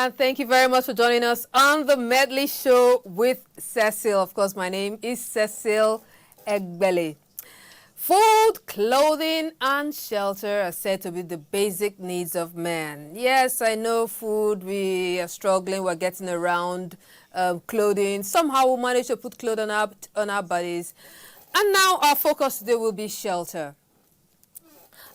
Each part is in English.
And thank you very much for joining us on the Medley Show with Cecil. Of course, my name is Cecil Egbele. Food, clothing, and shelter are said to be the basic needs of man. Yes, I know food, we are struggling, we're getting around. Clothing, somehow we manage to put clothes on our bodies. And now our focus today will be shelter.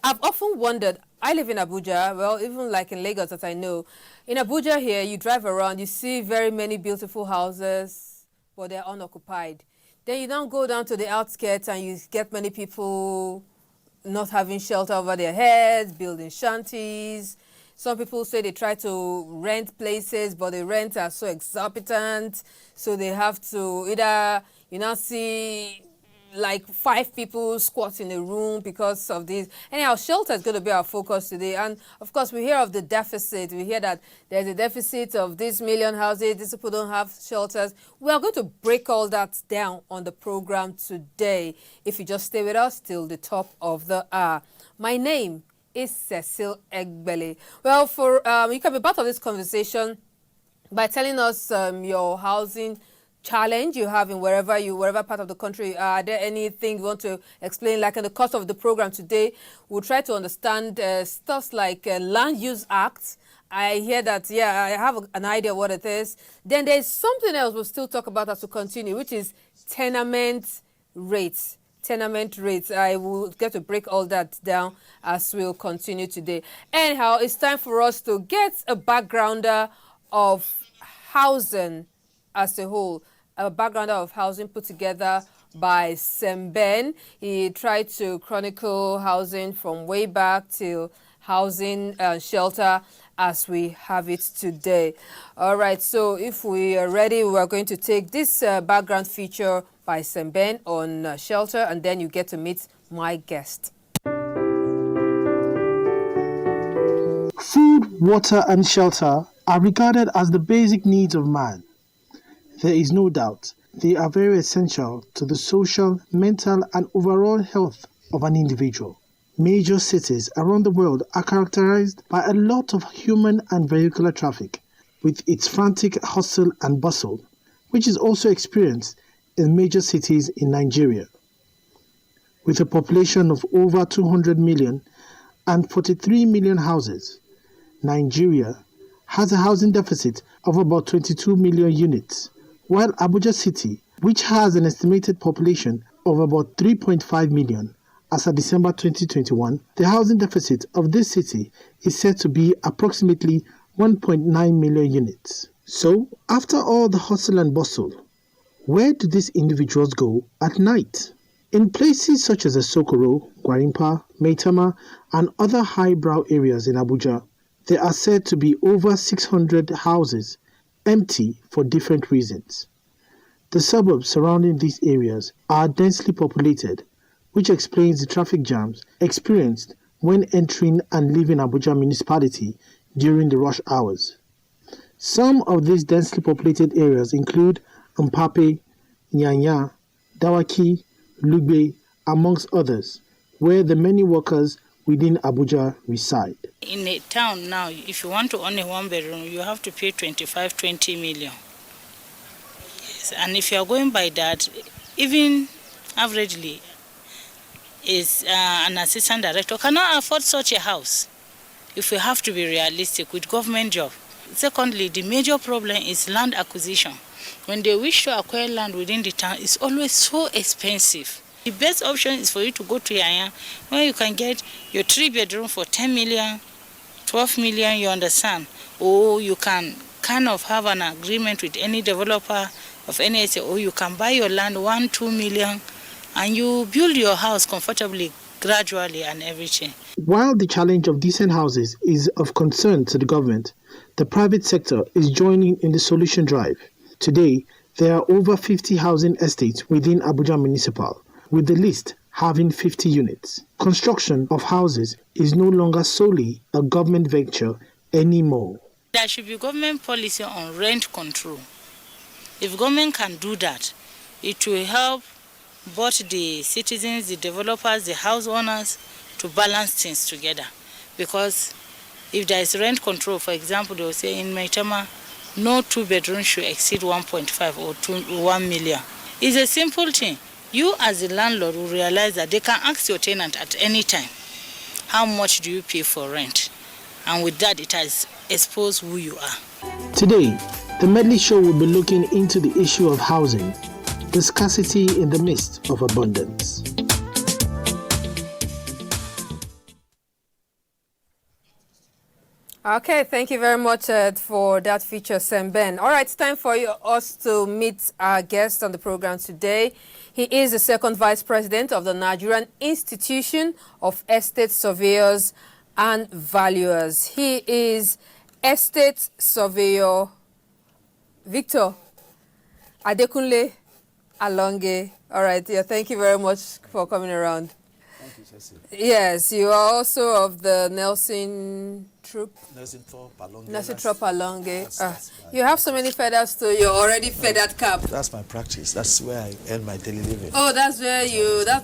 I've often wondered, I live in Abuja, well, even like in Lagos that I know. In Abuja here, you drive around, you see very many beautiful houses, but they're unoccupied. Then you don't go down to the outskirts and you get many people not having shelter over their heads, building shanties. Some people say they try to rent places, but the rents are so exorbitant, so they have to either, see like 5 people squat in a room because of this. Anyhow, shelter is going to be our focus today. And of course, we hear of the deficit. We hear that there's a deficit of this million houses. These people don't have shelters. We are going to break all that down on the program today. If you just stay with us till the top of the hour. My name is Cecil Egbele. Well, you can be part of this conversation by telling us your housing challenge you have in wherever part of the country. Are there anything you want to explain? Like in the course of the program today, we'll try to understand stuff like Land Use Act. I hear that, yeah, I have an idea what it is. Then there's something else we'll still talk about as we continue, which is tenement rates. Tenement rates. I will get to break all that down as we'll continue today. Anyhow, it's time for us to get a backgrounder of housing as a whole, a background of housing put together by Semben. He tried to chronicle housing from way back till housing shelter as we have it today. All right, so if we are ready, we're going to take this background feature by Semben on shelter, and then you get to meet my guest. Food, water, and shelter are regarded as the basic needs of man. There is no doubt they are very essential to the social, mental, and overall health of an individual. Major cities around the world are characterized by a lot of human and vehicular traffic, with its frantic hustle and bustle, which is also experienced in major cities in Nigeria. With a population of over 200 million and 43 million houses, Nigeria has a housing deficit of about 22 million units. While Abuja City, which has an estimated population of about 3.5 million as of December 2021, the housing deficit of this city is said to be approximately 1.9 million units. So, after all the hustle and bustle, where do these individuals go at night? In places such as Asokoro, Gwarimpa, Maitama, and other highbrow areas in Abuja, there are said to be over 600 houses empty for different reasons. The suburbs surrounding these areas are densely populated, which explains the traffic jams experienced when entering and leaving Abuja municipality during the rush hours. Some of these densely populated areas include Mpape, Nyanya, Dawaki, Lugbe, amongst others, where the many workers within Abuja reside. In a town now, if you want to own a one-bedroom, you have to pay 20 million. Yes, and if you are going by that, even averagely, is an assistant director cannot afford such a house if we have to be realistic with government job. Secondly, the major problem is land acquisition. When they wish to acquire land within the town, it's always so expensive. The best option is for you to go to Yanya, where you can get your 3-bedroom for 10 million, 12 million, you understand. Or you can kind of have an agreement with any developer of any estate, or you can buy your land 1-2 million, and you build your house comfortably, gradually, and everything. While the challenge of decent houses is of concern to the government, the private sector is joining in the solution drive. Today, there are over 50 housing estates within Abuja Municipal, with the list having 50 units. Construction of houses is no longer solely a government venture anymore. There should be government policy on rent control. If government can do that, it will help both the citizens, the developers, the house owners to balance things together. Because If there is rent control, for example, they will say in Maitama, no 2-bedroom should exceed 1.5 or 1 million. It's a simple thing. You as a landlord will realize that they can ask your tenant at any time, how much do you pay for rent? And with that, it has exposed who you are. Today, the Medley Show will be looking into the issue of housing, the scarcity in the midst of abundance. Okay, thank you very much for that feature, Semben. All right, it's time for us to meet our guest on the program today. He is the second vice president of the Nigerian Institution of Estate Surveyors and Valuers. He is Estate Surveyor Victor Adekunle Alonge. All right, yeah, thank you very much for coming around. Thank you, Cecil. Yes, you are also of the Nelson Troop. Nelson Alonge. Nelson Troop Alonge. That's You have so many feathers too. You're already feathered cap. That's my practice. That's where I earn my daily living. Oh, that's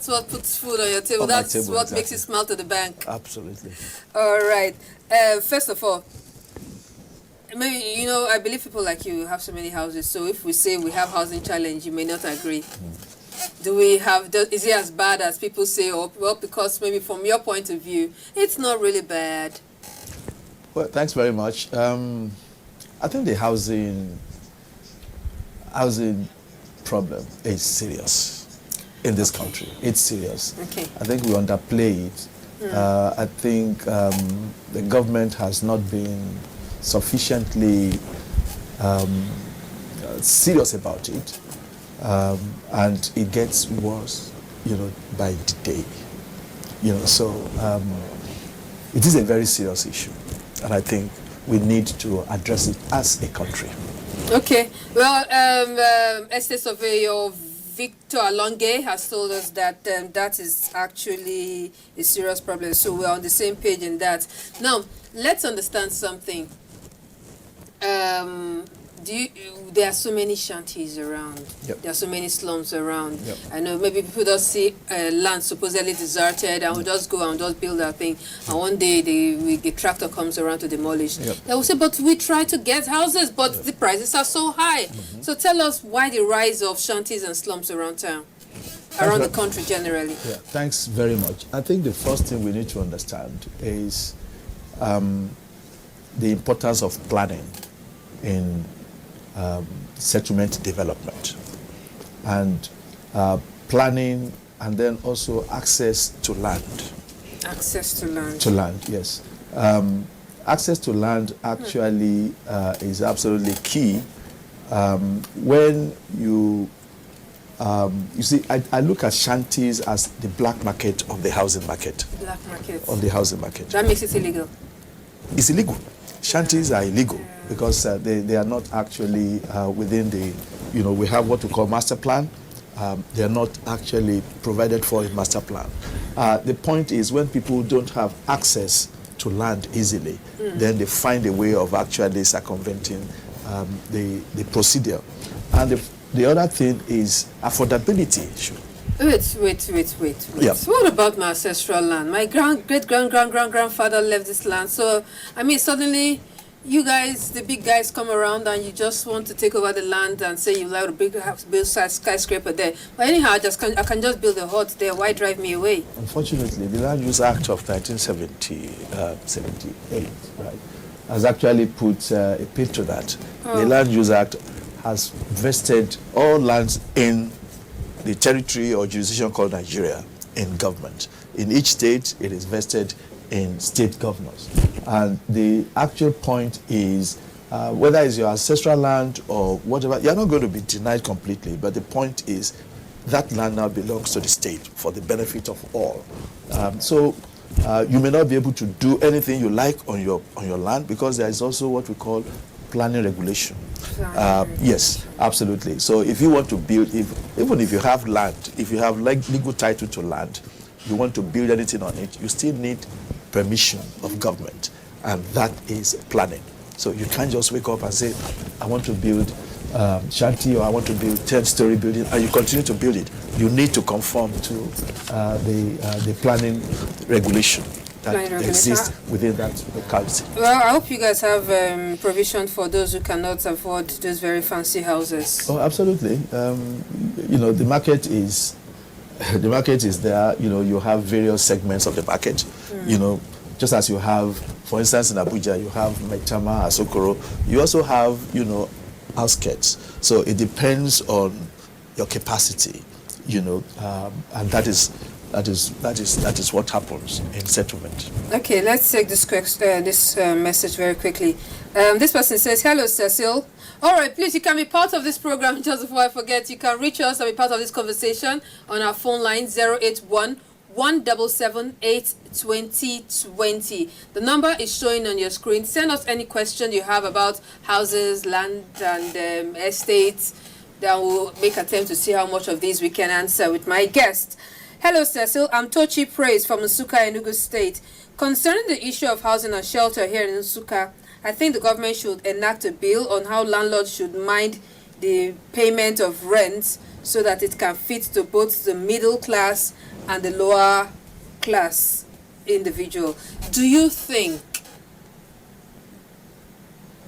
what puts food on your table. On my That's table, what exactly. makes you smile to the bank. Absolutely. All right. First of all, maybe, I believe people like you have so many houses. So if we say we have housing challenge, you may not agree. Is it as bad as people say? Or, well, because maybe from your point of view, it's not really bad. Well, thanks very much. I think the housing problem is serious in this country. It's serious. Okay. I think we underplay it. I think the government has not been sufficiently serious about it, and it gets worse, by the day. So it is a very serious issue, and I think we need to address it as a country. Okay. Well, Estate Surveyor Victor Alonge has told us that that is actually a serious problem. So we're on the same page in that. Now, let's understand something. There are so many shanties around. Yep. There are so many slums around. Yep. I know maybe people just see land supposedly deserted and we just go and just build our thing. And one day the tractor comes around to demolish. Yep. They will say, but we try to get houses, but the prices are so high. So tell us why the rise of shanties and slums around town, around the country generally. Yeah, thanks very much. I think the first thing we need to understand is the importance of planning in settlement development, and planning, and then also access to land. Access to land. To land, yes. Access to land actually is absolutely key. When you see, I look at shanties as the black market of the housing market. Black market. Of the housing market. That makes it illegal. It's illegal. Shanties are illegal because they are not actually within the, we have what we call master plan. They are not actually provided for in master plan. The point is, when people don't have access to land easily, then they find a way of actually circumventing the procedure. And the other thing is affordability issue. Wait. Yeah. What about my ancestral land? My great-grandfather left this land. So, suddenly you guys, the big guys, come around and you just want to take over the land and say you like to build skyscraper there. But anyhow, I can just build a hut there. Why drive me away? Unfortunately, the Land Use Act of 1978, right, has actually put a pin to that. Oh. The Land Use Act has vested all lands in the territory or jurisdiction called Nigeria in government. In each state, it is vested in state governors. And the actual point is, whether it's your ancestral land or whatever, you're not going to be denied completely, but the point is that land now belongs to the state for the benefit of all. So you may not be able to do anything you like on your land, because there is also what we call planning regulation. Yes, absolutely. So if you want to build, even if you have land, if you have legal title to land, you want to build anything on it, you still need permission of government, and that is planning. So you can't just wake up and say, I want to build shanty, or I want to build 10-story building, and you continue to build it. You need to conform to the planning regulation. exist within that locality. Well, I hope you guys have provision for those who cannot afford those very fancy houses. Oh, absolutely. The market is there. You have various segments of the market. Just as you have, for instance, in Abuja, you have Maitama, Asokoro. You also have, outskirts. So it depends on your capacity, and that is what happens in settlement. Okay, let's take this message very quickly. This person says, "Hello, Cecil. All right, please, you can be part of this program. Just before I forget, you can reach us and be part of this conversation on our phone line 081-177-82020. The number is showing on your screen. Send us any question you have about houses, land, and estates. Then we'll make attempt to see how much of these we can answer with my guest. Hello, Cecil. I'm Tochi Praise from Nsukka, Enugu State. Concerning the issue of housing and shelter here in Nsukka, I think the government should enact a bill on how landlords should mind the payment of rent so that it can fit to both the middle class and the lower class individual. Do you think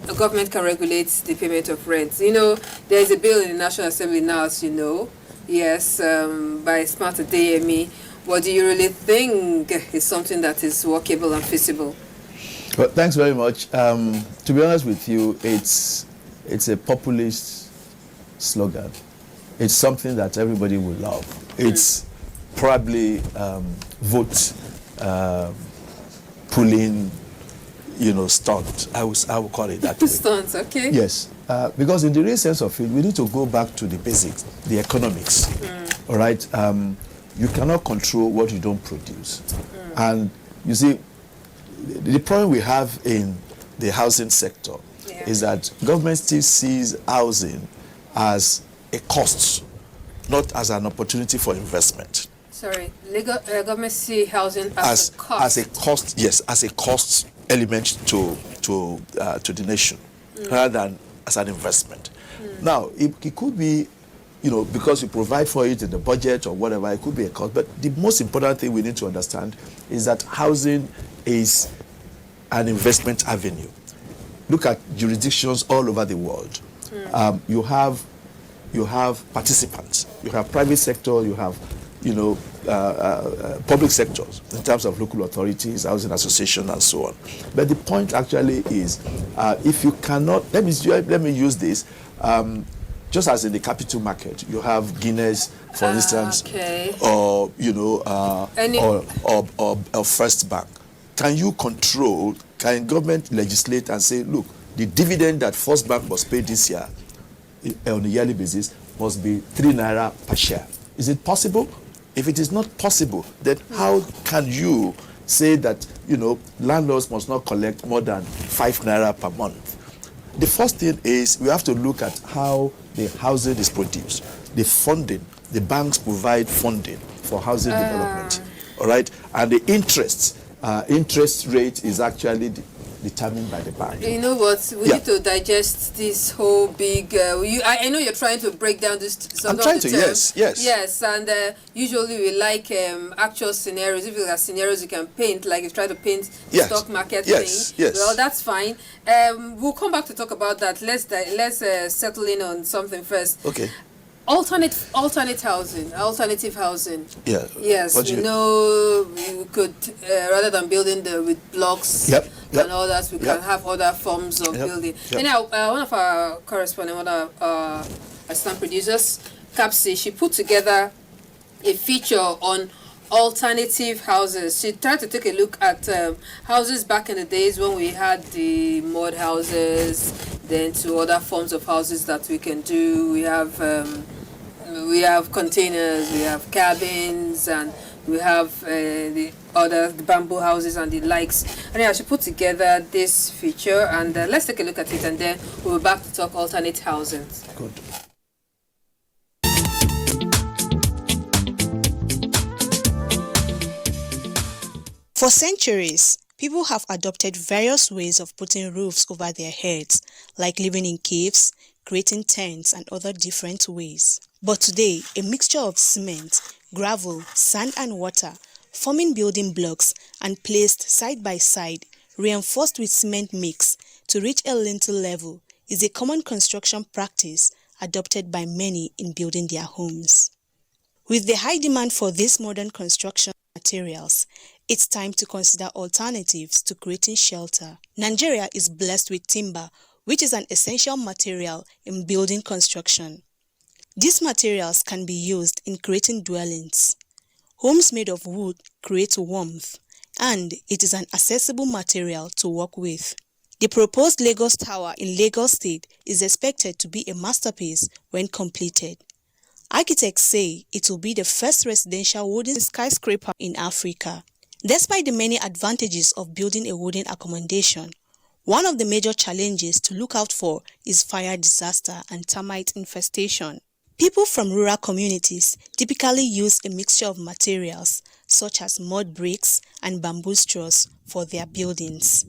the government can regulate the payment of rent? There is a bill in the National Assembly now, as you know. Yes, by Smart Adeyemi. What do you really think is something that is workable and feasible? Well, thanks very much. To be honest with you, it's a populist slogan. It's something that everybody will love. It's probably vote pulling, stunt. I will call it that way. Stunt, okay. Yes, because in the real sense of it, we need to go back to the basics, the economics. All right. You cannot control what you don't produce, and you see, the problem we have in the housing sector is that government still sees housing as a cost, not as an opportunity for investment. Sorry, government see housing as a cost. As a cost, yes, as a cost element to the nation, rather than as an investment. Now, it could be, because you provide for it in the budget or whatever, it could be a cost. But the most important thing we need to understand is that housing is an investment avenue. Look at jurisdictions all over the world. You have participants. You have private sector. You have, public sectors in terms of local authorities, housing association, and so on. But the point actually is, if you cannot, let me use this. Just as in the capital market, you have Guinness, for instance, or or First Bank. Can government legislate and say, look, the dividend that First Bank must pay this year on a yearly basis must be 3 naira per share? Is it possible? If it is not possible, then how can you say that, landlords must not collect more than 5 naira per month? The first thing is we have to look at how the housing is produced. The funding, the banks provide funding for housing development, all right? And the interest rate is actually determined by the bank. You know what? We need to digest this whole big. I know you're trying to break down this. I'm trying to. Yes. Yes, and usually we like actual scenarios. If you have scenarios you can paint, like if you try to paint the stock market thing. Yes. Well, that's fine. We'll come back to talk about that. Let's settle in on something first. Okay. Alternative housing. Yeah. Yes, we could rather than building with blocks and all that, we can have other forms of building. Anyhow, one of our correspondents, one of our assistant producers, Capsi, she put together a feature on alternative houses. She tried to take a look at houses back in the days when we had the mud houses, then to other forms of houses that we can do. We have containers, we have cabins, and we have the bamboo houses and the likes. And I should put together this feature, and let's take a look at it, and then we'll be back to talk alternate housing. Good. For centuries, people have adopted various ways of putting roofs over their heads, like living in caves, creating tents, and other different ways. But today, a mixture of cement, gravel, sand, and water forming building blocks and placed side by side, reinforced with cement mix to reach a lintel level, is a common construction practice adopted by many in building their homes. With the high demand for these modern construction materials, it's time to consider alternatives to creating shelter. Nigeria is blessed with timber, which is an essential material in building construction. These materials can be used in creating dwellings. Homes made of wood create warmth, and it is an accessible material to work with. The proposed Lagos Tower in Lagos State is expected to be a masterpiece when completed. Architects say it will be the first residential wooden skyscraper in Africa. Despite the many advantages of building a wooden accommodation, one of the major challenges to look out for is fire disaster and termite infestation. People from rural communities typically use a mixture of materials such as mud bricks and bamboo straws for their buildings.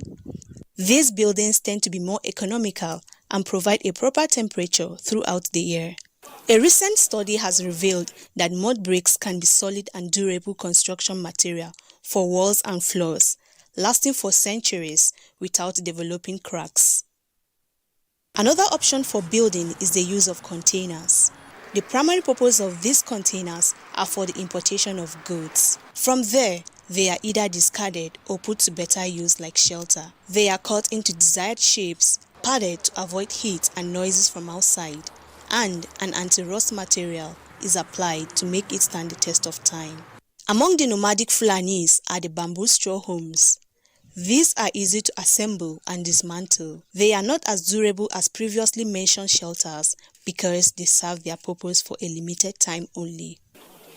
These buildings tend to be more economical and provide a proper temperature throughout the year. A recent study has revealed that mud bricks can be solid and durable construction material for walls and floors, lasting for centuries without developing cracks. Another option for building is the use of containers. The primary purpose of these containers are for the importation of goods. From there, they are either discarded or put to better use like shelter. They are cut into desired shapes, padded to avoid heat and noises from outside, and an anti-rust material is applied to make it stand the test of time. Among the nomadic Fulanis are the bamboo straw homes. These are easy to assemble and dismantle. They are not as durable as previously mentioned shelters because they serve their purpose for a limited time only.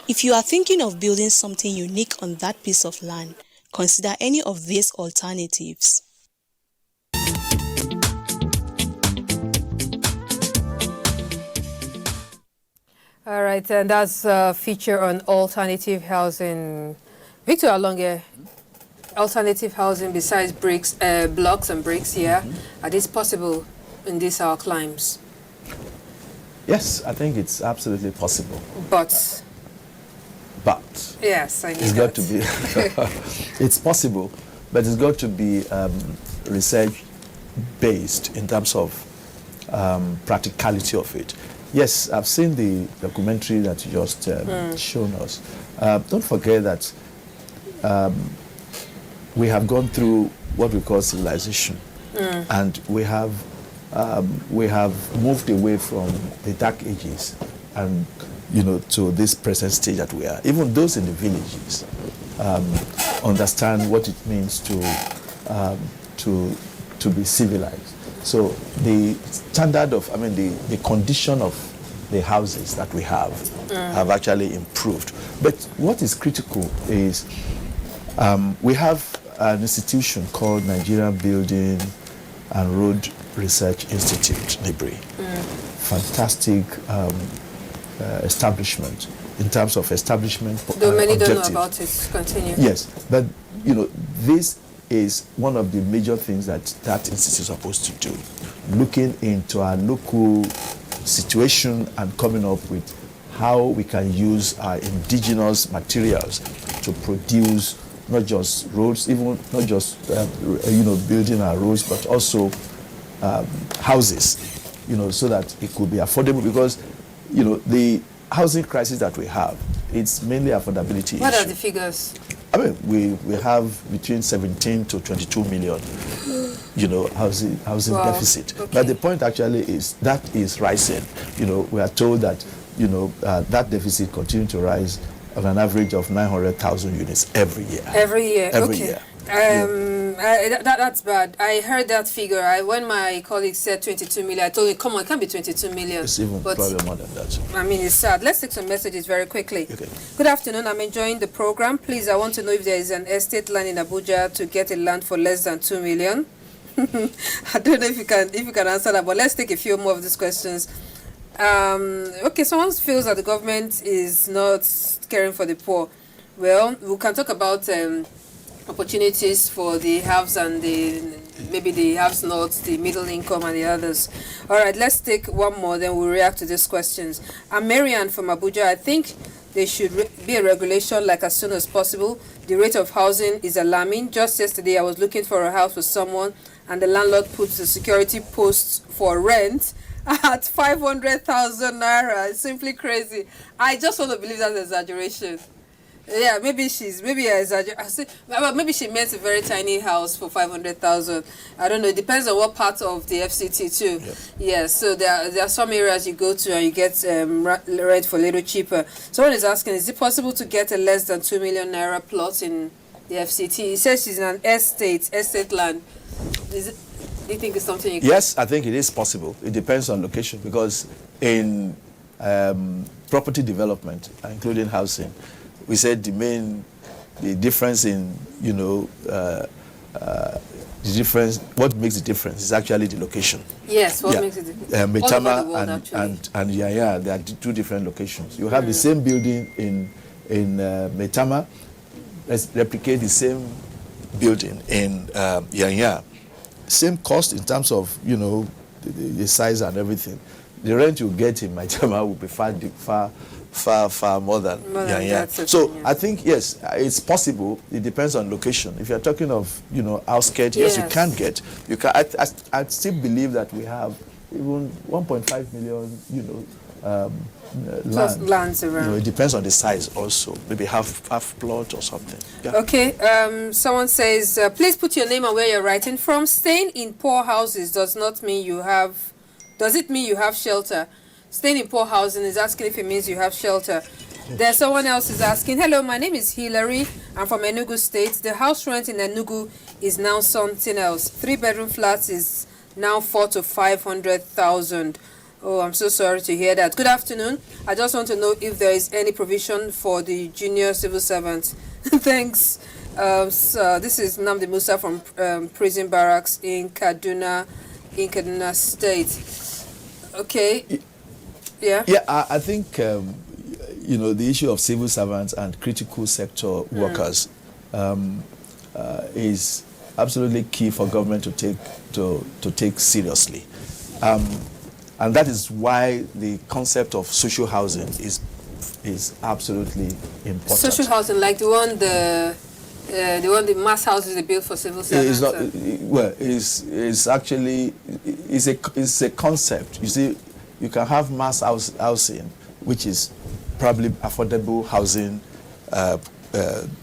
If you are thinking of building something unique on that piece of land, consider any of these alternatives. All right, and that's a feature on alternative housing. Victor Alonge, alternative housing besides bricks, blocks and bricks here, are these possible in these our climes? Yes, I think it's absolutely possible. But yes, I need it's got to be. It's possible, but it's got to be research based in terms of practicality of it. Yes, I've seen the documentary that you just shown us. Don't forget that we have gone through what we call civilization, and we have moved away from the dark ages and to this present stage that we are. Even those in the villages understand what it means to be civilized. So the standard of, the condition of the houses that we have actually improved. But what is critical is we have an institution called Nigerian Building and Road Research Institute, NIBRI. Fantastic establishment in terms of establishment. Though many don't know about it. Continue. Yes, but this is one of the major things that institute is supposed to do, looking into our local situation and coming up with how we can use our indigenous materials to produce not just roads, even not just building our roads, but also houses, so that it could be affordable, because the housing crisis that we have, it's mainly affordability issue. What are the figures? We have between 17 to 22 million, housing deficit. Okay. But the point actually is that is rising. We are told that, that deficit continues to rise on an average of 900,000 units every year. Every year. Every okay. year. That's bad. I heard that figure. When my colleague said 22 million, I told him, come on, it can't be 22 million. It's even probably more than that. It's sad. Let's take some messages very quickly. Okay. Good afternoon. I'm enjoying the program. Please, I want to know if there is an estate land in Abuja to get a land for less than 2 million. I don't know if you can answer that, but let's take a few more of these questions. Okay, someone feels that the government is not caring for the poor. Well, we can talk about opportunities for the haves and maybe the haves not, the middle income and the others. All right, let's take one more, then we'll react to these questions. I'm Marianne from Abuja. I think there should be a regulation like as soon as possible. The rate of housing is alarming. Just yesterday, I was looking for a house for someone, and the landlord puts a security post for rent at 500,000 naira. It's simply crazy. I just want to believe that's exaggeration. Yeah, maybe maybe she meant a very tiny house for 500,000. I don't know. It depends on what part of the FCT too. Yep. Yeah, so there are some areas you go to and you get rent for a little cheaper. Someone is asking, is it possible to get a less than 2 million naira plot in the FCT? He says she's in an estate land. Do you think it's something you can? Yes, I think it is possible. It depends on location, because in property development, including housing, we said the difference in, what makes the difference is actually the location. Yes, what makes it different? Metama and Yaya, they are two different locations. You have the same building in Metama, replicate the same building in Yaya. Same cost in terms of, the size and everything. The rent you get in Metama will be far more than Yaya. So I think, yes, it's possible. It depends on location. If you're talking of, outskirts, yes, you can get. You can. I still believe that we have even 1.5 million, lands around. It depends on the size also. Maybe half plot or something. Yeah. Okay. Someone says, please put your name and where you're writing from. Staying in poor houses does not mean you have. Does it mean you have shelter? Staying in poor housing is asking if it means you have shelter. There's someone else is asking, hello, my name is Hilary. I'm from Enugu State. The house rent in Enugu is now something else. 3-bedroom flats is now 400,000 to 500,000. Oh, I'm so sorry to hear that. Good afternoon. I just want to know if there is any provision for the junior civil servants. Thanks. So this is Namdi Musa from Prison Barracks in Kaduna State. Okay. Yeah. Yeah, I think the issue of civil servants and critical sector workers is absolutely key for government to take seriously, and that is why the concept of social housing is absolutely important. Social housing, like the mass houses they build for civil servants. It's a concept. You see, you can have mass housing, which is probably affordable housing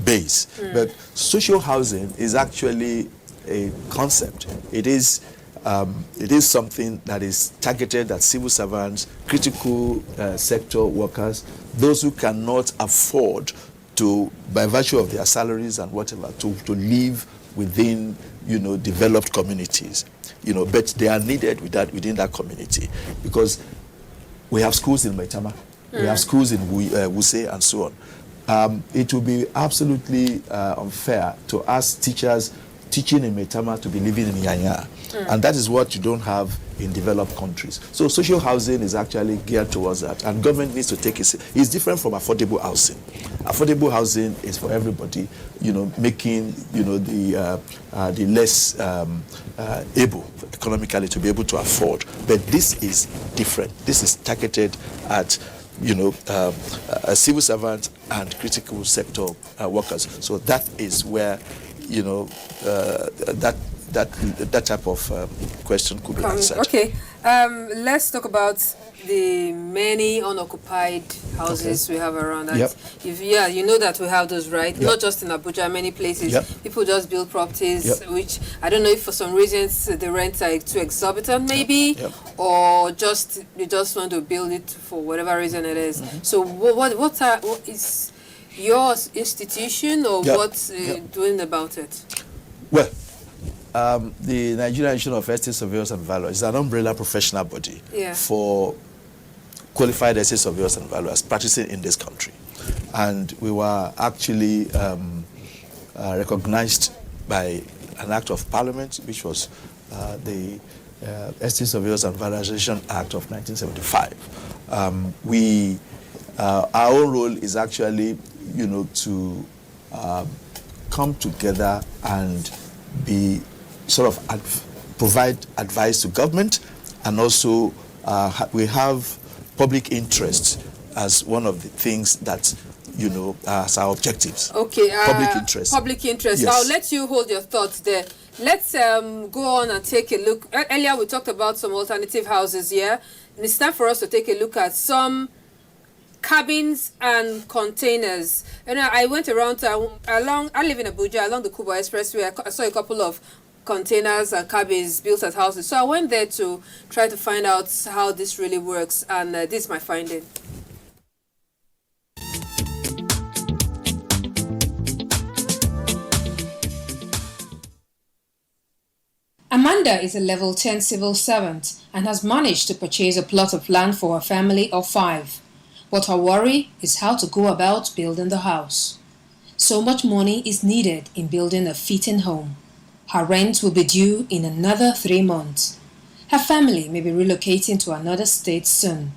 base. But social housing is actually a concept. It is something that is targeted at civil servants, critical sector workers, those who cannot afford to, by virtue of their salaries and whatever, to live within, developed communities. But they are needed within that community, because we have schools in Maitama, we have schools in Wuse and so on. It will be absolutely unfair to ask teachers teaching in Maitama to be living in Yanya. And that is what you don't have in developed countries. So social housing is actually geared towards that, and government needs to take it. It's different from affordable housing. Affordable housing is for everybody, making the less able economically to be able to afford. But this is different. This is targeted at civil servants and critical sector workers. So that is where that type of question could be answered. Okay, let's talk about the many unoccupied houses we have around. Yep. You know that we have those, right? Yep. Not just in Abuja, many places. Yep. People just build properties, Yep. which I don't know if for some reasons the rents are too exorbitant, maybe, Yep. or just you just want to build it for whatever reason it is. So what is your institution or Yep. what's doing about it? Well, the Nigerian Institute of Estate Surveyors and Valuers is an umbrella professional body for qualified estate surveyors and valuers practicing in this country. And we were actually recognized by an act of parliament, which was the Estate Surveyors and Valorization Act of 1975. Our own role is actually, to come together and be sort of provide advice to government, and also we have public interest as one of the things that, as our objectives. Okay. Public interest. Public interest. Yes. I'll let you hold your thoughts there. Let's go on and take a look. Earlier we talked about some alternative houses here. And it's time for us to take a look at some cabins and containers. I went around I live in Abuja, along the Kubwa Expressway. I saw a couple of containers and cabins built as houses. So I went there to try to find out how this really works, and this is my finding. Amanda is a level 10 civil servant and has managed to purchase a plot of land for her family of 5. But her worry is how to go about building the house. So much money is needed in building a fitting home. Her rent will be due in another 3 months. Her family may be relocating to another state soon.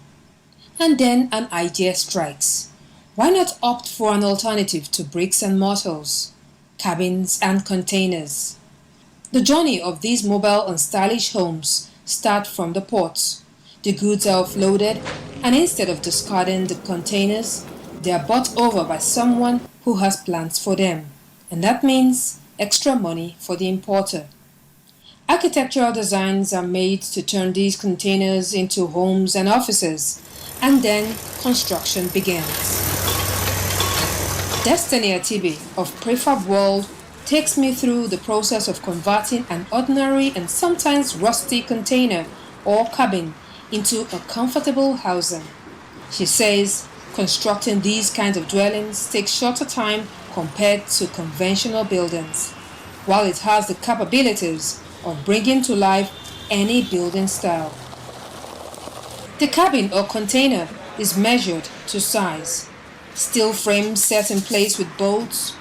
And then an idea strikes. Why not opt for an alternative to bricks and mortars, cabins and containers? The journey of these mobile and stylish homes start from the ports. The goods are offloaded, and instead of discarding the containers, they are bought over by someone who has plans for them. And that means extra money for the importer. Architectural designs are made to turn these containers into homes and offices, and then construction begins. Destiny Atibi of Prefab World takes me through the process of converting an ordinary and sometimes rusty container or cabin into a comfortable housing. She says constructing these kinds of dwellings takes shorter time compared to conventional buildings, while it has the capabilities of bringing to life any building style. The cabin or container is measured to size. Steel frames set in place with bolts,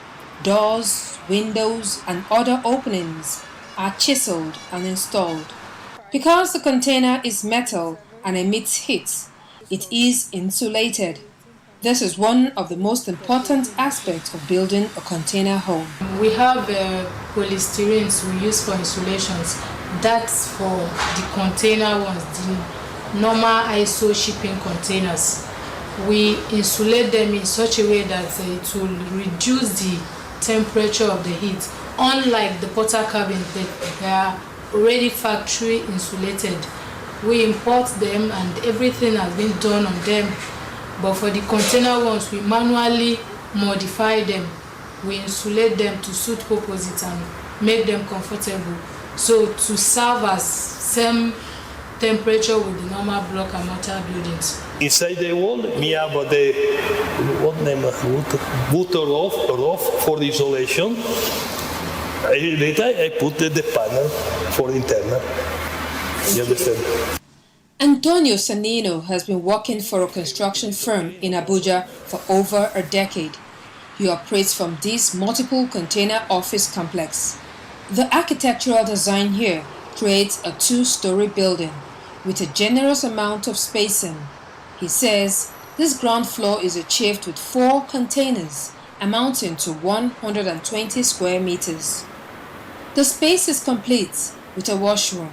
doors, windows and other openings are chiseled and installed. Because the container is metal and emits heat, it is insulated. This is one of the most important aspects of building a container home. We have polystyrenes we use for insulations. That's for the container ones, the normal ISO shipping containers. We insulate them in such a way that it will reduce the temperature of the heat. Unlike the porter cabin, they are already factory insulated. We import them and everything has been done on them. But for the container ones, we manually modify them. We insulate them to suit purposes and make them comfortable. So to serve as same temperature with the normal block and mortar buildings. Inside the wall, we have the water roof for the isolation. Later, I put the panel for internal. You understand? Antonio Sanino has been working for a construction firm in Abuja for over a decade. He operates from this multiple container office complex. The architectural design here creates a 2-story building with a generous amount of spacing. He says this ground floor is achieved with 4 containers amounting to 120 square meters. The space is complete with a washroom.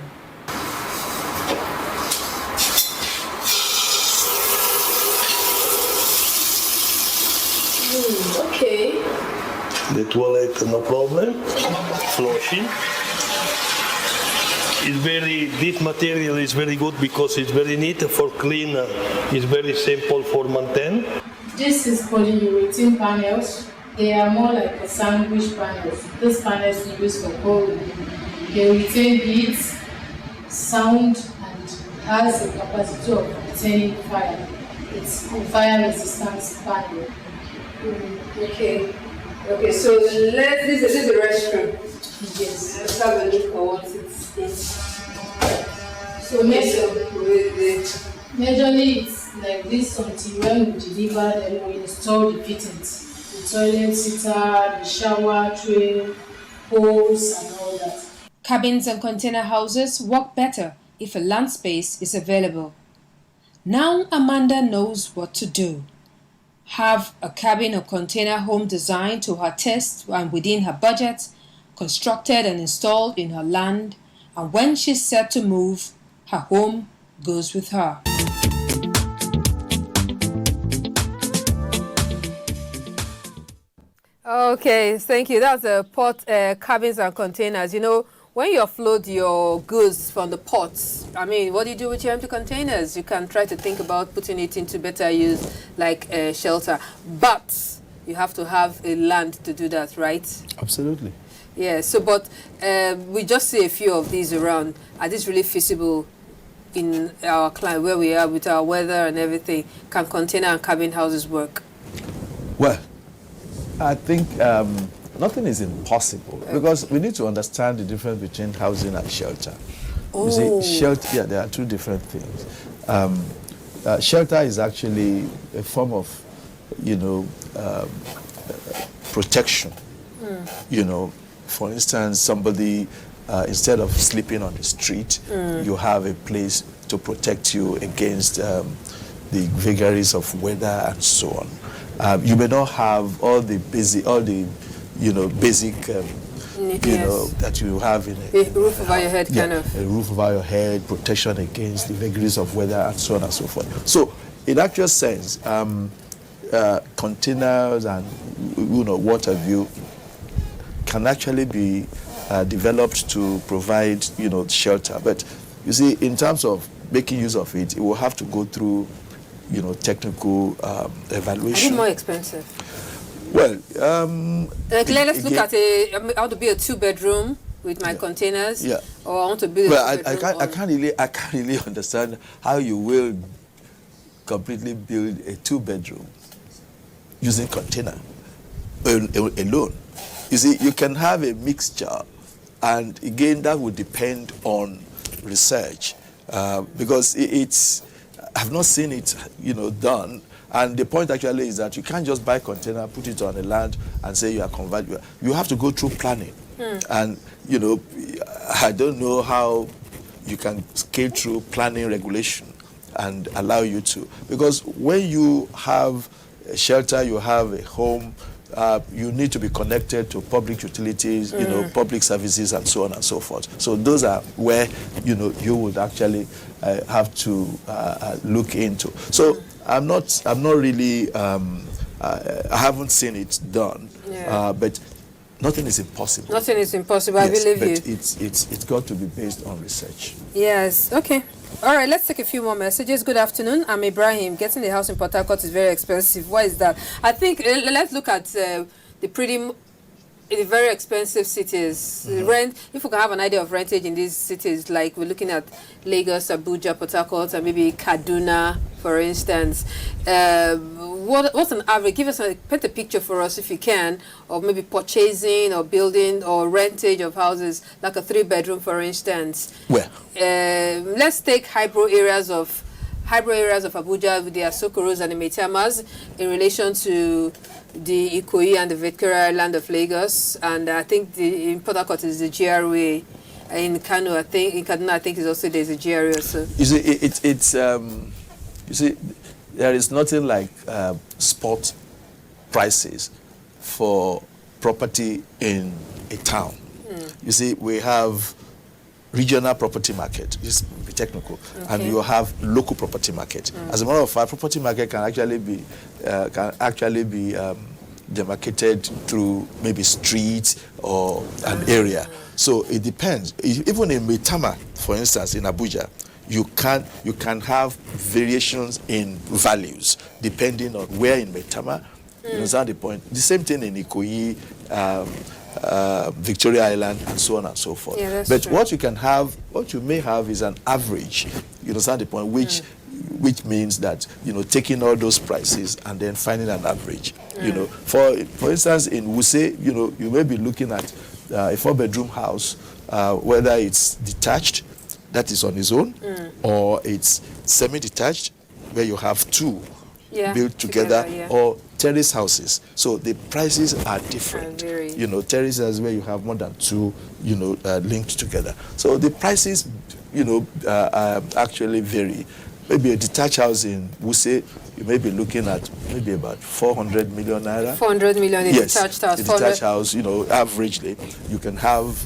Okay. The toilet, no problem. Flushing. This material is very good because it's very neat for clean. It's very simple for maintain. This is polyurethane panels. They are more like a sandwich panels. These panels we use for cooling. They retain heat, sound, and has the capacity of retaining fire. It's a fire resistance panel. Okay, so this is the restroom. Yes. Let's have a look at what it's in. So majorly it's like this until when we deliver them, we install the fittings. The toilet seater, the shower tray, hose and all that. Cabins and container houses work better if a land space is available. Now Amanda knows what to do. Have a cabin or container home designed to her taste and within her budget, constructed and installed in her land, and when she's set to move, her home goes with her. Okay, thank you. That's port cabins and containers. You know, when you offload your goods from the ports, I mean, what do you do with your empty containers? You can try to think about putting it into better use, like shelter. But you have to have a land to do that, right? Absolutely. Yeah, so, but we just see a few of these around. Are these really feasible in our climate, where we are with our weather and everything? Can container and cabin houses work? Well, I think nothing is impossible, because we need to understand the difference between housing and shelter. You see, shelter, yeah, there are two different things. Shelter is actually a form of, protection. You know, for instance, somebody, instead of sleeping on the street, you have a place to protect you against the vagaries of weather and so on. You may not have all the basic, basic, that you have in a roof over your head, kind of. A roof over your head, protection against the vagaries of weather and so on and so forth. So, in actual sense, containers and what have you can actually be developed to provide shelter. But you see, in terms of making use of it, it will have to go through technical evaluation. Is it more expensive? Well, like let's look at I want to build a 2-bedroom with my containers. Yeah. Or I want to build. Well, I can't really understand how you will completely build a 2-bedroom using container alone. You see, you can have a mixture, and again, that would depend on research, because I've not seen it, done. And the point actually is that you can't just buy a container, put it on the land, and say you are converted. You have to go through planning. And, I don't know how you can scale through planning regulation and allow you to. Because when you have a shelter, you have a home, you need to be connected to public utilities, public services, and so on and so forth. So those are where, you would actually have to look into. So I'm not really, I haven't seen it done, but nothing is impossible. Nothing is impossible, yes, I believe but you. It's got to be based on research. Yes, okay. All right, let's take a few more messages. Good afternoon. I'm Ibrahim. Getting a house in Port Harcourt is very expensive. Why is that? I think, let's look at the very expensive cities. Rent, if we can have an idea of rentage in these cities, like we're looking at Lagos, Abuja, Port Harcourt, and maybe Kaduna, for instance. What's an average? Give us paint a picture for us, if you can, of maybe purchasing or building or rentage of houses, like a 3-bedroom, for instance. Where? Let's take hybrid areas of Abuja with the Asokoros and the Maitamas in relation to the Ikoyi and the Victoria Island of Lagos, and I think in Port Harcourt is the GRA. In Kano, in Kaduna, I think also there's a GRA also. You see, you see, there is nothing like spot prices for property in a town. You see, we have regional property market, just be technical, and you have local property market. As a matter of fact, property market can actually be demarcated through maybe streets or an area. So it depends. Even in Maitama, for instance, in Abuja, you can have variations in values depending on where in Maitama. You understand the point? The same thing in Ikoyi, Victoria Island, and so on and so forth. Yeah, that's but true. what you may have is an average. You understand the point? Which means that taking all those prices and then finding an average. For instance, in Wuse, you may be looking at a 4-bedroom house, whether it's detached, that is on its own, or it's semi-detached, where you have two built together, or terrace houses. So the prices are different. Terraces where you have more than two, linked together. So the prices, actually vary. Maybe a detached house in Wuse, you may be looking at maybe about 400 million naira. 400 million in yes, detached house. A detached house, averagely, you can have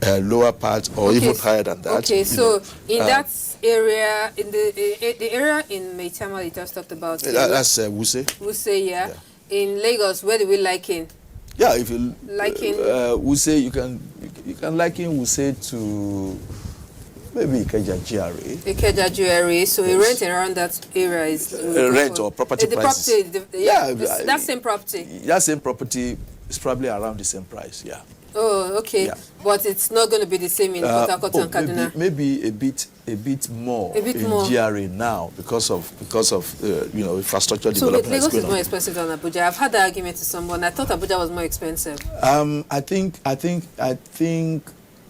a lower part or even higher than that. Okay, so in that area, in the area in Maitama you just talked about. That's Wuse. Wuse, yeah. In Lagos, where do we liken? Yeah, if you liken, we say you can liken, we say to maybe Ikeja GRA. Ikeja GRA. So Yes. a rent around that area is Rent or property the prices. property. Yeah, that same property. That same property is probably around the same price. Yeah. Oh, okay. Yeah. But it's not going to be the same in Port Harcourt and Kaduna. Maybe a bit more in GRA now because of infrastructure So development. Lagos is more expensive than Abuja. I've had that argument to someone. I thought Abuja was more expensive. I think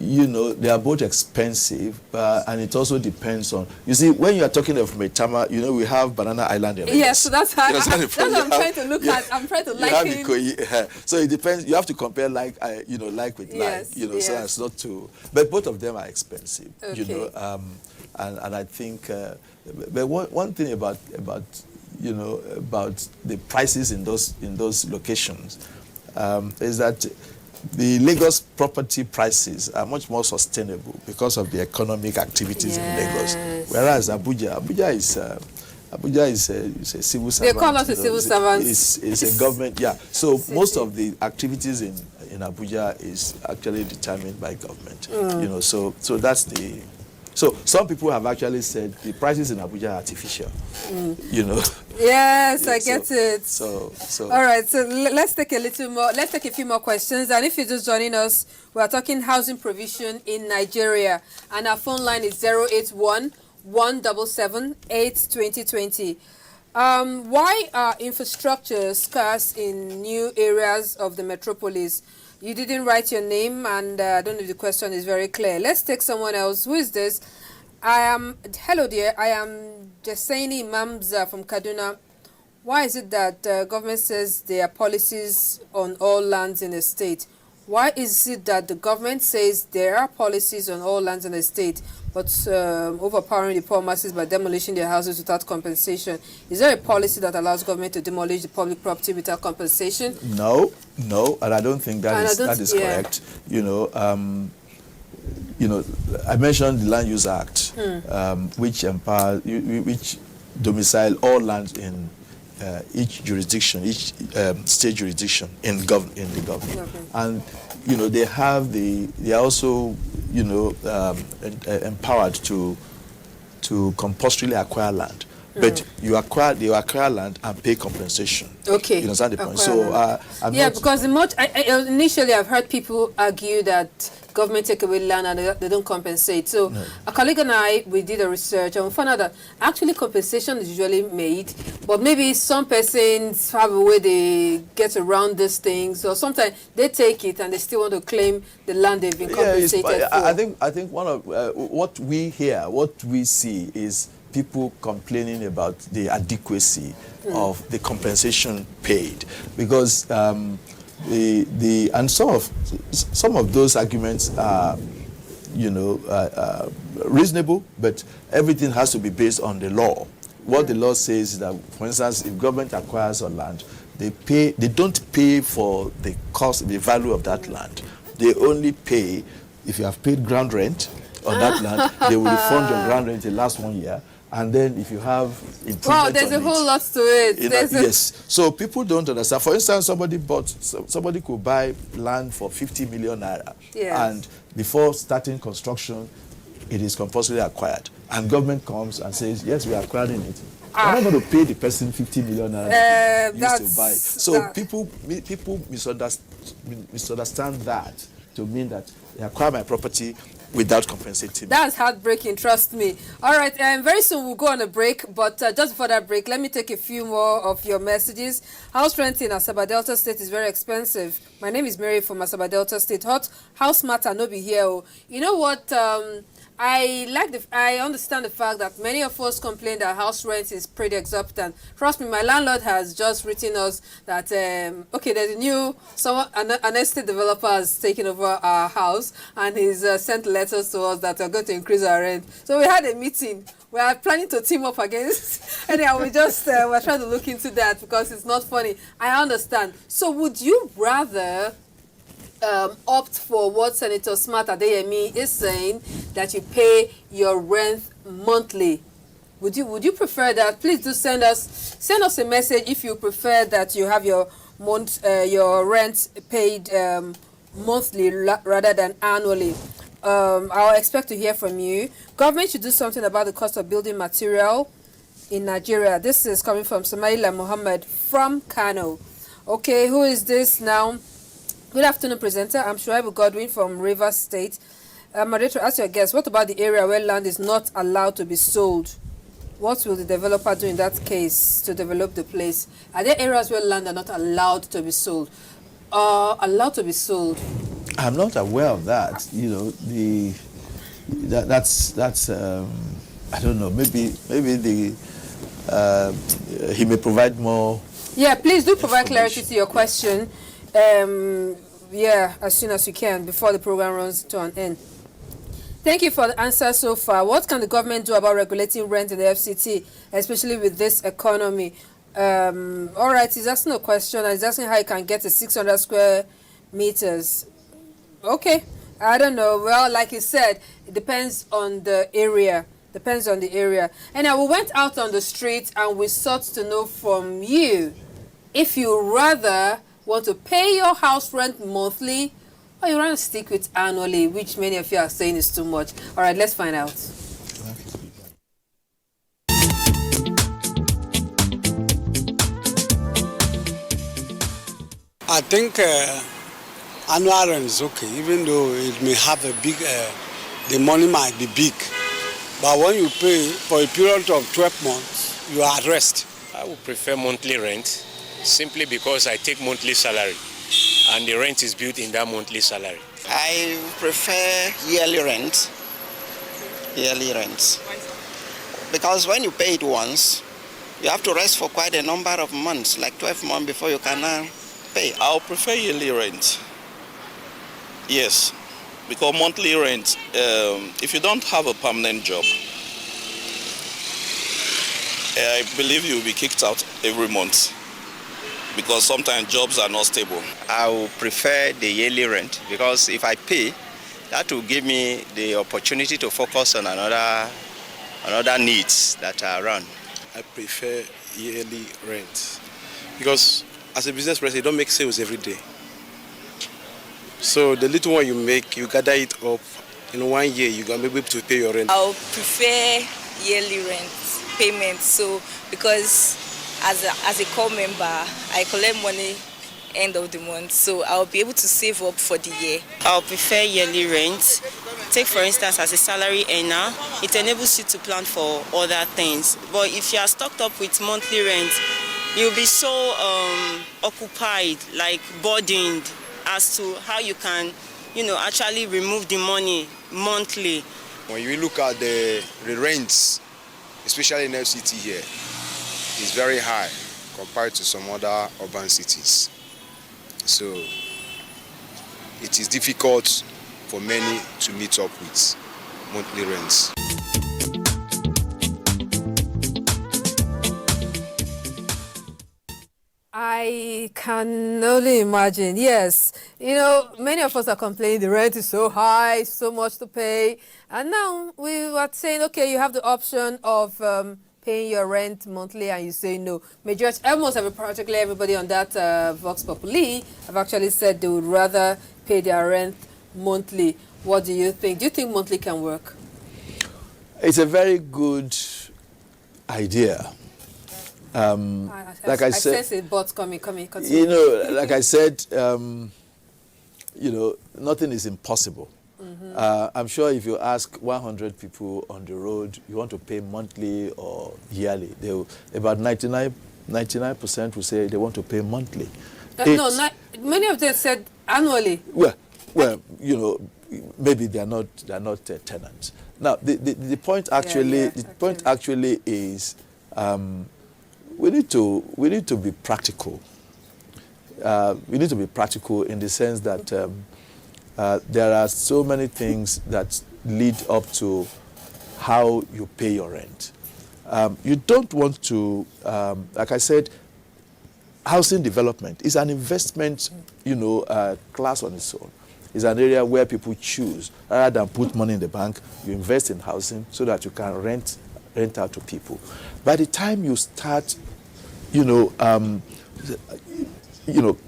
they are both expensive, and it also depends on. You see, when you are talking of Maitama, we have Banana Island in Lagos. Yes, so that's how that's what I'm trying to look at. I'm trying to liken. So it depends. You have to compare like with Yes, like, so as not to. But both of them are expensive. Okay. And I think. But one thing about the prices in those locations is that the Lagos property prices are much more sustainable because of the economic activities in Lagos. Whereas Abuja is a civil servant. They call us a civil servant. It's a government, yeah. So most of the activities in Abuja is actually determined by government. So that's the. So some people have actually said the prices in Abuja are artificial. Yes, I get it. So. All right, so let's take a little more. Let's take a few more questions. And if you're just joining us, we are talking housing provision in Nigeria, and our phone line is 081-177-8-2020. Why are infrastructure scarce in new areas of the metropolis? You didn't write your name, and I don't know if the question is very clear. Let's take someone else. Who is this? Hello dear, I am Jasaini Mamza from Kaduna. Why is it that government says there are policies on all lands in the state? Why is it that the government says there are policies on all lands in the state, but overpowering the poor masses by demolishing their houses without compensation? Is there a policy that allows government to demolish the public property without compensation? No, and I don't think that is correct. I mentioned the Land Use Act, which domicile all lands in each jurisdiction, each state jurisdiction in the government, and they are also empowered to compulsorily acquire land. But they acquire land and pay compensation. Okay. You understand the point? So, because initially I've heard people argue that government take away land and they don't compensate. So a colleague and we did a research and we found out that actually compensation is usually made, but maybe some persons have a way they get around these things, or sometimes they take it and they still want to claim the land they've been compensated for. I think one of what we hear, what we see is people complaining about the adequacy of the compensation paid, because and some of those arguments are reasonable, but everything has to be based on the law. What the law says is that, for instance, if government acquires a land, they don't pay for the cost, the value of that land. They only pay if you have paid ground rent on that land. They will refund your ground rent the last 1 year. And then if you have improvements, wow, there's a whole lot to it. Yes. So people don't understand. For instance, somebody could buy land for 50 million naira. Yes. And before starting construction, it is compulsory acquired. And government comes and says, yes, we are acquiring it. We're not going to pay the person 50 million naira to buy. So people misunderstand that to mean that they acquire my property without compensating. That's heartbreaking, trust me. All right, very soon we'll go on a break, but just before that break, let me take a few more of your messages. House rent in Asaba Delta State is very expensive. My name is Mary from Asaba Delta State. House matter no be here. You know what? I understand the fact that many of us complain that house rent is pretty exorbitant. Trust me, my landlord has just written us that there's an estate developer has taken over our house, and he's sent letters to us that are going to increase our rent. So we had a meeting. We are planning to team up against. Anyhow, we're trying to look into that because it's not funny. I understand. So would you rather opt for what Senator Smart Adeyemi is saying, that you pay your rent monthly? Would you prefer that? Please do send us a message if you prefer that you have your your rent paid monthly rather than annually. I'll expect to hear from you. Government should do something about the cost of building material in Nigeria. This is coming from Samaila Mohammed from Kano. Okay, who is this now? Good afternoon, presenter. I'm Shoaib Godwin from Rivers State. Moderator, ask your guest, what about the area where land is not allowed to be sold? What will the developer do in that case to develop the place? Are there areas where land are not allowed to be sold? Allowed to be sold? I'm not aware of that. You know, that's I don't know. Maybe he may provide more. Yeah, please do provide clarity to your question. Yeah, as soon as you can before the program runs to an end. Thank you for the answer so far. What can the government do about regulating rent in the FCT, especially with this economy? All right, he's asking a question. He's asking how he can get to 600 square meters. Okay, I don't know. Well, like you said, it depends on the area. Depends on the area. And now we went out on the street and we sought to know from you if you rather want to pay your house rent monthly or you want to stick with annually, which many of you are saying is too much. All right, let's find out. I think annual rent is okay, even though it may have a big, the money might be big. But when you pay for a period of 12 months, you are at rest. I would prefer monthly rent simply because I take monthly salary and the rent is built in that monthly salary. I prefer yearly rent. Yearly rent. Because when you pay it once, you have to rest for quite a number of months, like 12 months before you can pay. I'll prefer yearly rent. Yes, because monthly rent, if you don't have a permanent job, I believe you'll be kicked out every month because sometimes jobs are not stable. I will prefer the yearly rent because if I pay, that will give me the opportunity to focus on another needs that are around. I prefer yearly rent because as a business person, you don't make sales every day. So the little one you make, you gather it up. In 1 year, you can be able to pay your rent. I'll prefer yearly rent payment. So because as a core member, I collect money end of the month. So I'll be able to save up for the year. I'll prefer yearly rent. Take for instance, as a salary earner, it enables you to plan for other things. But if you are stocked up with monthly rent, you'll be so occupied, like burdened, as to how you can, actually remove the money monthly. When you look at the rents, especially in FCT here, it's very high compared to some other urban cities. So it is difficult for many to meet up with monthly rents. I can only imagine, yes. Many of us are complaining the rent is so high, so much to pay. And now we were saying, okay, you have the option of paying your rent monthly and you say no. Practically everybody on that Vox Populi have actually said they would rather pay their rent monthly. What do you think? Do you think monthly can work? It's a very good idea. Like I said, sense it, but continue. Like I said, nothing is impossible. Mm-hmm. I'm sure if you ask 100 people on the road, you want to pay monthly or yearly, about 99% will say they want to pay monthly. Many of them said annually. Well, maybe they are not tenants. Now, the point actually is. We need to be practical. We need to be practical in the sense that there are so many things that lead up to how you pay your rent. You don't want to, like I said, housing development is an investment, class on its own. It's an area where people choose rather than put money in the bank. You invest in housing so that you can rent out to people. By the time you start,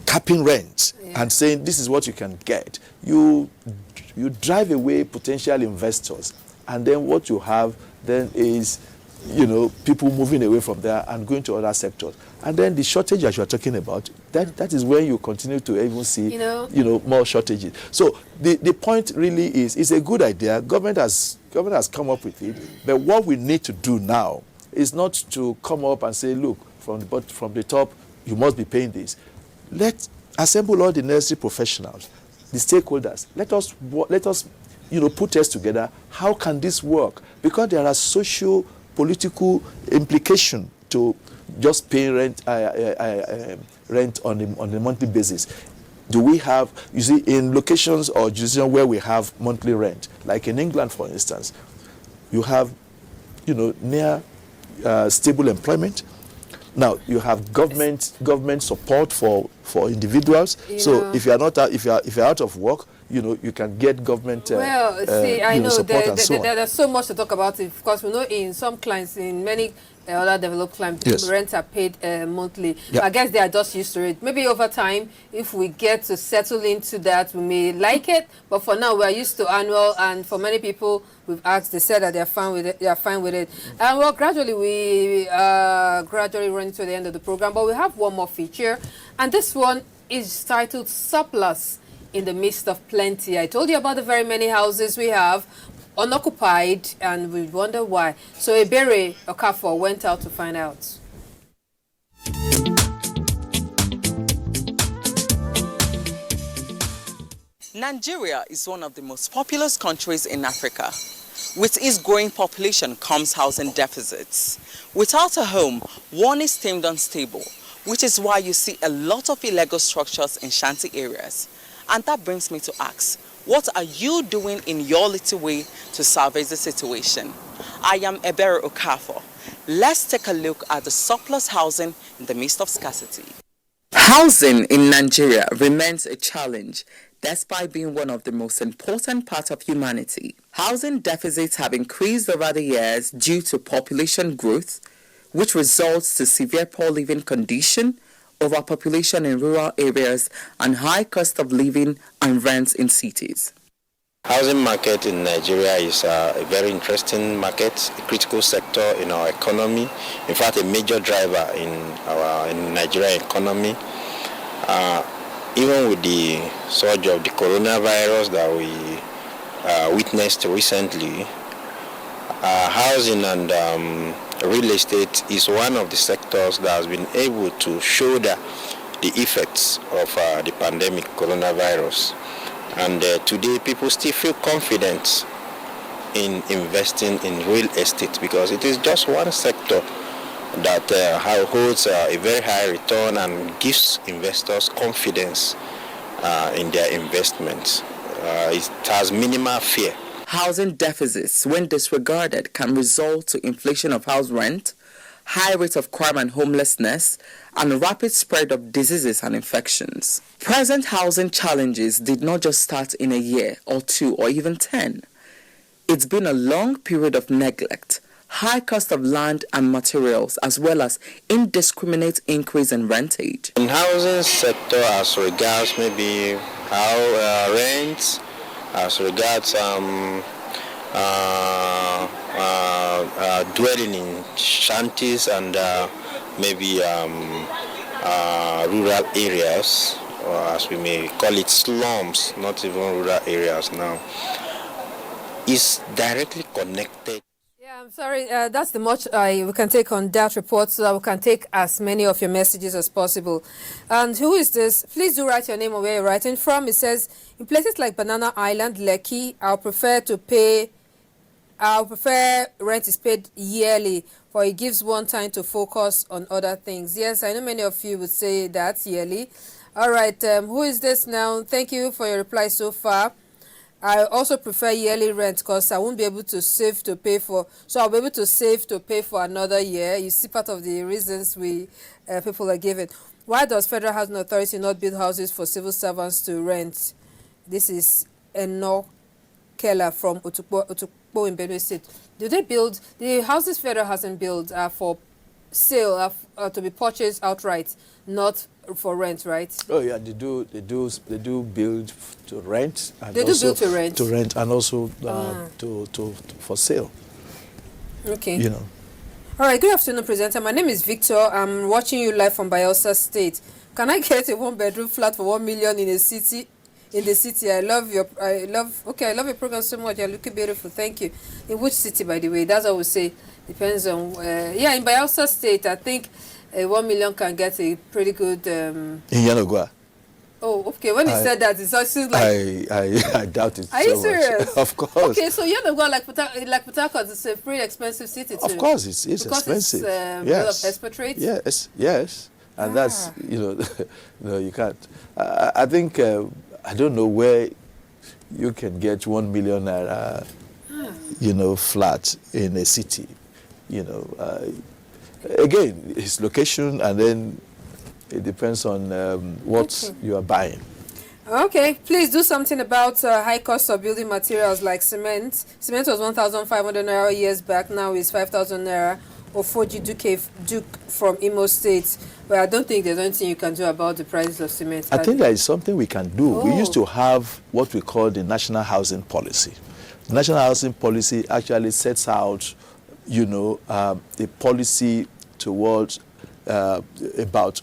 capping rent and saying this is what you can get, you drive away potential investors, and then what you have then is people moving away from there and going to other sectors. And then the shortage that you are talking about, that is where you continue to even see more shortages. So the point really is, it's a good idea. Government has come up with it, but what we need to do now is not to come up and say, look, from the top, you must be paying this. Let's assemble all the necessary professionals, the stakeholders. Let us put us together. How can this work? Because there are socio-political implications to just paying rent on a monthly basis. Do we have, you see, in locations or jurisdictions where we have monthly rent, like in England, for instance, you have, near stable employment. Now you have government support for individuals. So if you're out of work, you can get government I know support and so on. There's so much to talk about it. Of course, we know in some clients, in many other developed clients, rents are paid monthly. I guess they are just used to it. Maybe over time, if we get to settle into that, we may like it. But for now, we are used to annual, and for many people we've asked, they said that they're fine with it. They are fine with it. And well, gradually we gradually run to the end of the program. But we have one more feature, and this one is titled "Surplus in the Midst of Plenty." I told you about the very many houses we have unoccupied, and we wonder why. So Ebere Okafor went out to find out. Nigeria is one of the most populous countries in Africa. With its growing population comes housing deficits. Without a home, one is deemed unstable, which is why you see a lot of illegal structures in shanty areas. And that brings me to ask, what are you doing in your little way to salvage the situation? I am Ebere Okafor. Let's take a look at the surplus housing in the midst of scarcity. Housing in Nigeria remains a challenge despite being one of the most important parts of humanity. Housing deficits have increased over the years due to population growth, which results to severe poor living condition, overpopulation in rural areas, and high cost of living and rents in cities. Housing market in Nigeria is a very interesting market, a critical sector in our economy. In fact, a major driver in Nigerian economy. Even with the surge of the coronavirus that we witnessed recently, housing and real estate is one of the sectors that has been able to shoulder the effects of the pandemic coronavirus. And today people still feel confident in investing in real estate because it is just one sector that holds a very high return and gives investors confidence in their investments. It has minimal fear. Housing deficits, when disregarded, can result to inflation of house rent, high rate of crime and homelessness, and rapid spread of diseases and infections. Present housing challenges did not just start in a year or 2 or even 10. It's been a long period of neglect, high cost of land and materials, as well as indiscriminate increase in rentage. In housing sector, as regards maybe how rents, as regards dwelling in shanties and maybe rural areas, or as we may call it slums, not even rural areas now, is directly connected. Yeah, I'm sorry, that's the much we can take on that report so that we can take as many of your messages as possible. And who is this? Please do write your name or where you're writing from. It says, in places like Banana Island, Lekki, I prefer rent is paid yearly, for it gives one time to focus on other things. Yes, I know many of you would say that yearly. All right, who is this now? Thank you for your reply so far. I also prefer yearly rent because I won't be able to save to pay for. So I'll be able to save to pay for another year. You see, part of the reasons we people are given. Why does Federal Housing Authority not build houses for civil servants to rent? This is Enoch Keller from Otukpo in Benue State. Do they build the houses Federal hasn't built for sale to be purchased outright, not for rent, right? Oh yeah, they do build to rent. And they do build to rent. To rent and also for sale. Okay. You know. All right. Good afternoon, presenter. My name is Victor. I'm watching you live from Bayelsa State. Can I get a 1-bedroom flat for 1 million in a city? In the city, I love your program so much. You're looking beautiful. Thank you. In which city, by the way? That's what we say. Depends on in Bayelsa State, I think 1 million can get a pretty good. In Yanagwa. Oh, okay. When you said that, it's actually like I doubt it. Are you serious? Of course. Okay, so Yanagwa, like Port Harcourt, it's a pretty expensive city too. Of course, it's because expensive. It's yes. expatriate. Yes, and that's you can't. I think I don't know where you can get 1 million naira, flat in a city. Again, it's location, and then it depends on what you are buying. Okay, please do something about high cost of building materials like cement. Cement was 1,500 naira years back. Now it's 5,000 naira. Or 4G Duke from Imo State. But I don't think there's anything you can do about the prices of cement. I think there is something we can do. Oh. We used to have what we call the National Housing Policy. The National Housing Policy actually sets out, a policy towards about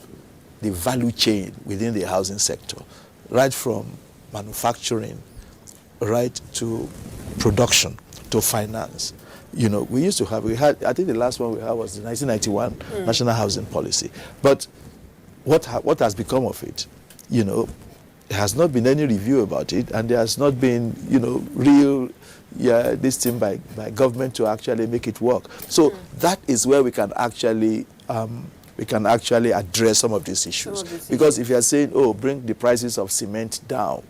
the value chain within the housing sector, right from manufacturing, right to production, to finance. We used to have, I think the last one we had was the 1991 National Housing Policy. But what has become of it? There has not been any review about it, and there has not been, real this thing by government to actually make it work. So that is where we can actually address some of these issues. Because if you are saying, bring the prices of cement down,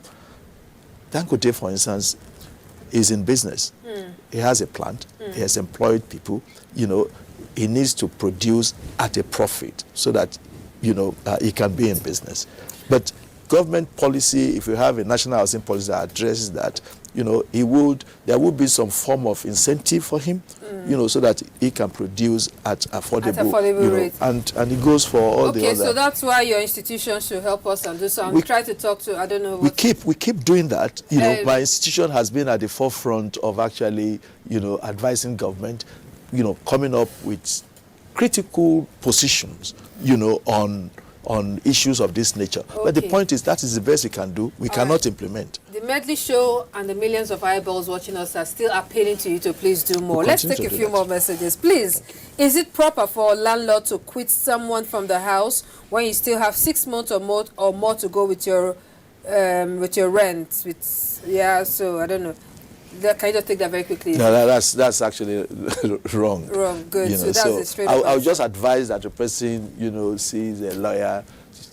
Dangote, for instance, is in business. He has a plant. He has employed people. He needs to produce at a profit so that, he can be in business. But government policy, if you have a national housing policy that addresses that, there would be some form of incentive for him, so that he can produce at affordable rate. And it goes for all the other. Okay, so that's why your institution should help us and do something. We try to talk to, I don't know. We keep doing that. My institution has been at the forefront of actually, advising government, coming up with critical positions, on issues of this nature. Okay. But the point is that is the best we can do. We cannot implement. The Medley show and the millions of eyeballs watching us are still appealing to you to please do more. Let's take a few more messages. Please, is it proper for a landlord to quit someone from the house when you still have 6 months or more to go with your rent? So I don't know. Can you just take that very quickly? No, that's actually wrong. Wrong, good. So that's a straight I'll just advise that the person, sees a lawyer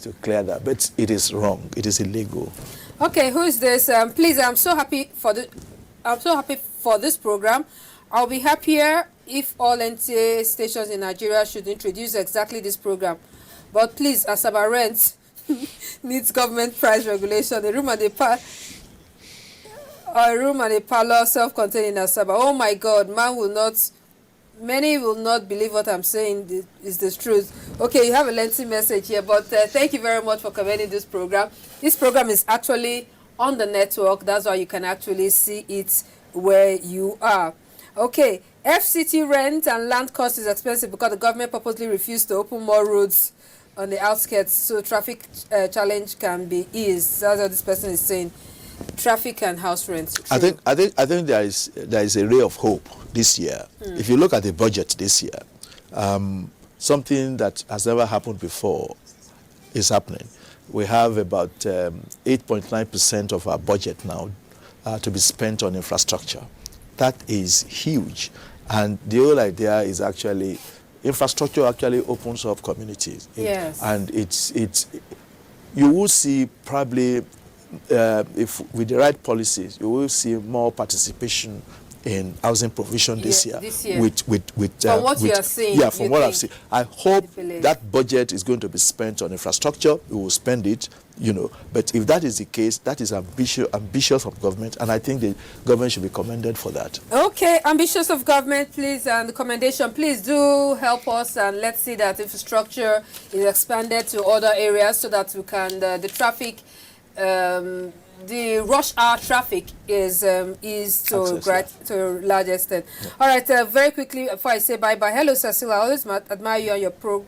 to clear that. But it is wrong. It is illegal. Okay, who is this? Please, I'm so happy for this program. I'll be happier if all NTA stations in Nigeria should introduce exactly this program. But please, Asaba rent needs government price regulation. A room and a parlor self-contained in Asaba. Oh my God, many will not believe what I'm saying is the truth. Okay, you have a lengthy message here, but thank you very much for commending this program. This program is actually on the network. That's why you can actually see it where you are. Okay, FCT rent and land cost is expensive because the government purposely refused to open more roads on the outskirts so traffic challenge can be eased. That's what this person is saying. Traffic and house rent. I think there is a ray of hope this year. If you look at the budget this year, something that has never happened before is happening. We have about 8.9% of our budget now to be spent on infrastructure. That is huge, and the whole idea is actually infrastructure actually opens up communities. Yes, and you will see probably. If with the right policies, you will see more participation in housing provision this year. With from what you are seeing. Yeah, from what I've seen. I hope that budget is going to be spent on infrastructure. We will spend it, you know. But if that is the case, that is ambitious of government, and I think the government should be commended for that. Okay, ambitious of government, please, and the commendation, please do help us, and let's see that infrastructure is expanded to other areas so that we can, the traffic, the rush hour traffic is to a large extent. Yeah. All right, very quickly before I say bye-bye. Hello, Cecil. I always admire you and your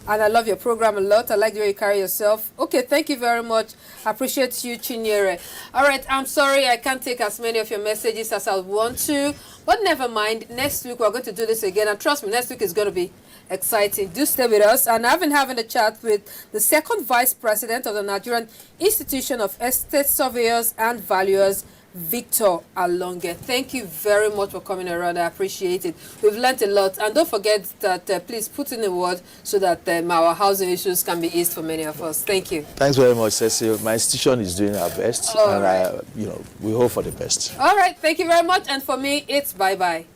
and I love your program a lot. I like the way you carry yourself. Okay, thank you very much. I appreciate you, Chinyere. All right, I'm sorry I can't take as many of your messages as I would want to, but never mind. Next week we're going to do this again, and trust me, next week is going to be exciting. Do stay with us. And I've been having a chat with the second vice president of the Nigerian Institution of Estate Surveyors and Valuers, Victor Alonge. Thank you very much for coming around. I appreciate it. We've learned a lot. And don't forget that please put in a word so that our housing issues can be eased for many of us. Thank you. Thanks very much, Cecil. My institution is doing our best. We hope for the best. All right. Thank you very much. And for me, it's bye-bye.